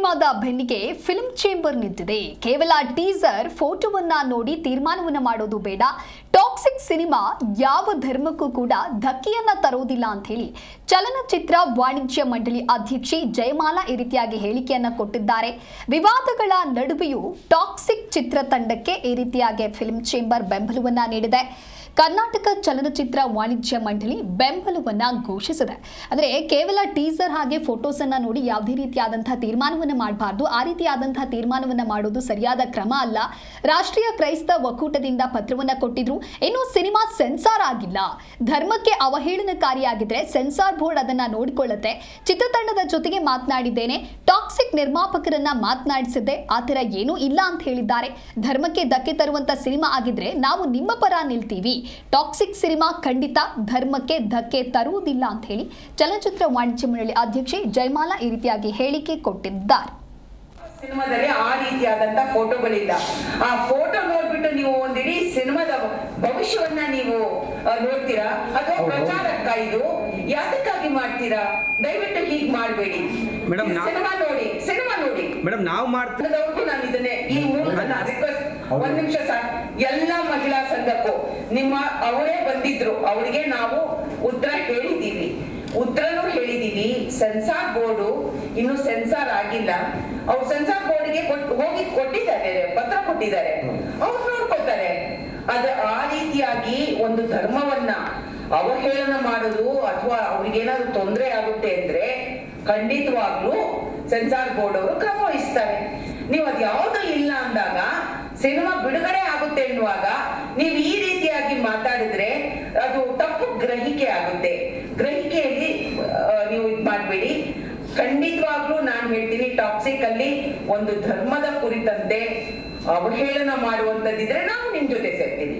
ಸಿನಿಮಾದ ಬೆನ್ನಿಗೆ film chamber ನಿಂತಿದೆ. ಕೇವಲ ಟೀಸರ್ ಫೋಟೋವನ್ನ ನೋಡಿ ತೀರ್ಮಾನವನ್ನ ಮಾಡೋದು ಬೇಡ. ಟಾಕ್ಸಿಕ್ ಸಿನಿಮಾ ಯಾವ ಧರ್ಮಕ್ಕೂ ಕೂಡ ಧಕ್ಕೆಯನ್ನ ತರೋದಿಲ್ಲ ಅಂತ ಹೇಳಿ ಚಲನಚಿತ್ರ ವಾಣಿಜ್ಯ ಮಂಡಳಿ ಅಧ್ಯಕ್ಷೆ ಜಯಮಾಲಾ ಈ ರೀತಿಯಾಗಿ ಹೇಳಿಕೆಯನ್ನ ಕೊಟ್ಟಿದ್ದಾರೆ. ವಿವಾದಗಳ ನಡುವೆಯೂ ಟಾಕ್ಸಿಕ್ ಚಿತ್ರತಂಡಕ್ಕೆ ಈ ರೀತಿಯಾಗಿ ಫಿಲ್ಮ್ ಚೇಂಬರ್ ಬೆಂಬಲವನ್ನ ನೀಡಿದೆ. ಕರ್ನಾಟಕ ಚಲನಚಿತ್ರ ವಾಣಿಜ್ಯ ಮಂಡಳಿ ಬೆಂಬಲವನ್ನ ಘೋಷಿಸಿದೆ. ಅಂದರೆ ಕೇವಲ ಟೀಸರ್ ಹಾಗೆ ಫೋಟೋಸ್ ಅನ್ನ ನೋಡಿ ಯಾವುದೇ ರೀತಿಯಾದಂತಹ ತೀರ್ಮಾನವನ್ನ ಮಾಡಬಾರ್ದು. ಆ ರೀತಿಯಾದಂತಹ ತೀರ್ಮಾನವನ್ನ ಮಾಡೋದು ಸರಿಯಾದ ಕ್ರಮ ಅಲ್ಲ. ರಾಷ್ಟ್ರೀಯ ಕ್ರೈಸ್ತ ಒಕ್ಕೂಟದಿಂದ ಪತ್ರವನ್ನ ಕೊಟ್ಟಿದ್ರು. ಇನ್ನು ಸಿನಿಮಾ ಸೆನ್ಸಾರ್ ಆಗಿಲ್ಲ. ಧರ್ಮಕ್ಕೆ ಅವಹೇಳನಕಾರಿಯಾಗಿದ್ರೆ ಸೆನ್ಸಾರ್ ಬೋರ್ಡ್ ಅದನ್ನ ನೋಡಿಕೊಳ್ಳುತ್ತೆ. ಚಿತ್ರತಂಡದ ಜೊತೆಗೆ ಮಾತನಾಡಿದ್ದೇನೆ. ಟಾಕ್ಸಿಕ್ ನಿರ್ಮಾಪಕರನ್ನ ಮಾತನಾಡಿಸಿದ್ದೆ. ಆ ಥರ ಏನೂ ಇಲ್ಲ ಅಂತ ಹೇಳಿದ್ದಾರೆ. ಧರ್ಮಕ್ಕೆ ಧಕ್ಕೆ ತರುವಂತ ಸಿನಿಮಾ ಆಗಿದ್ರೆ ನಾವು ನಿಮ್ಮ ಪರ ನಿಲ್ತೀವಿ. ಟಾಕ್ಸಿಕ್ ಸಿನಿಮಾ ಖಂಡಿತ ಧರ್ಮಕ್ಕೆ ಧಕ್ಕೆ ತರುವುದಿಲ್ಲ ಅಂತ ಹೇಳಿ ಚಲನಚಿತ್ರ ವಾಣಿಜ್ಯ ಮಂಡಳಿ ಅಧ್ಯಕ್ಷೆ ಜಯಮಾಲಾ ಈ ರೀತಿಯಾಗಿ ಹೇಳಿಕೆ ಕೊಟ್ಟಿದ್ದಾರೆ. ಸಿನಿಮಾದಲ್ಲಿ ಆ ರೀತಿಯಾದಂತ ಫೋಟೋಗಳಿಲ್ಲ. ಆ ಫೋಟೋ ನೋಡ್ಬಿಟ್ಟು ನೀವು ಒಂದಿಡೀ ಸಿನಿಮಾದ ಭವಿಷ್ಯವನ್ನ ನೀವು ನೋಡ್ತೀರಾ ಅಥವಾ ಪ್ರಚಾರಕ್ಕ ಇದು ಯಾತಕ್ಕಾಗಿ ಮಾಡ್ತೀರಾ? ದಯವಿಟ್ಟು ಹೀಗೆ ಮಾಡಬೇಡಿ. ಸಿನಿಮಾ ನೋಡಿ ಮೇಡಮ್ ನಾವು ಮಾಡ್ತಿರೋದವ್ರಿಗೂ ನಾನು ಇದನ್ನೇ ಈ ಮೂಲಕ ರಿಕ್ವೆಸ್ಟ್ ಒಂದ್ ನಿಮಿಷ ಸರ್, ಎಲ್ಲಾ ಮಹಿಳಾ ಸಂಘಕ್ಕೂ ಅವರೇ ಬಂದಿದ್ರು, ಅವರಿಗೆ ನಾವು ಉತ್ತರನೂ ಹೇಳಿದೀವಿ. ಸೆನ್ಸಾರ್ ಬೋರ್ಡು ಇನ್ನು ಸೆನ್ಸಾರ್ ಆಗಿಲ್ಲ. ಅವ್ರು ಸೆನ್ಸಾರ್ ಬೋರ್ಡ್ಗೆ ಹೋಗಿ ಕೊಟ್ಟಿದ್ದಾರೆ, ಪತ್ರ ಕೊಟ್ಟಿದ್ದಾರೆ, ಅವ್ರು ನೋಡ್ಕೊತಾರೆ. ಅದು ಆ ರೀತಿಯಾಗಿ ಒಂದು ಧರ್ಮವನ್ನ ಅವಹೇಳನ ಮಾಡೋದು ಅಥವಾ ಅವ್ರಿಗೇನಾದ್ರು ತೊಂದರೆ ಆಗುತ್ತೆ ಅಂದ್ರೆ ಖಂಡಿತವಾಗ್ಲೂ ಸೆನ್ಸಾರ್ ಬೋರ್ಡ್ ಅವರು ಕ್ರಮ ವಹಿಸ್ತಾರೆ. ನೀವು ಅದು ಯಾವುದು ಇಲ್ಲ ಅಂದಾಗ ಸಿನಿಮಾ ಬಿಡುಗಡೆ ಆಗುತ್ತೆ ಎನ್ನುವಾಗ ನೀವು ಈ ರೀತಿಯಾಗಿ ಮಾತಾಡಿದ್ರೆ ಅದು ತಪ್ಪು ಗ್ರಹಿಕೆ ಆಗುತ್ತೆ. ಗ್ರಹಿಕೆಯಲ್ಲಿ ನೀವು ಇದು ಮಾಡಬೇಡಿ. ಖಂಡಿತವಾಗ್ಲೂ ನಾನು ಹೇಳ್ತೀನಿ, ಟಾಕ್ಸಿಕ್ ಅಲ್ಲಿ ಒಂದು ಧರ್ಮದ ಕುರಿತಂತೆ ಅವಹೇಳನ ಮಾಡುವಂತದ್ದಿದ್ರೆ ನಾವು ನಿಮ್ ಜೊತೆ ಸೇರ್ತೀವಿ.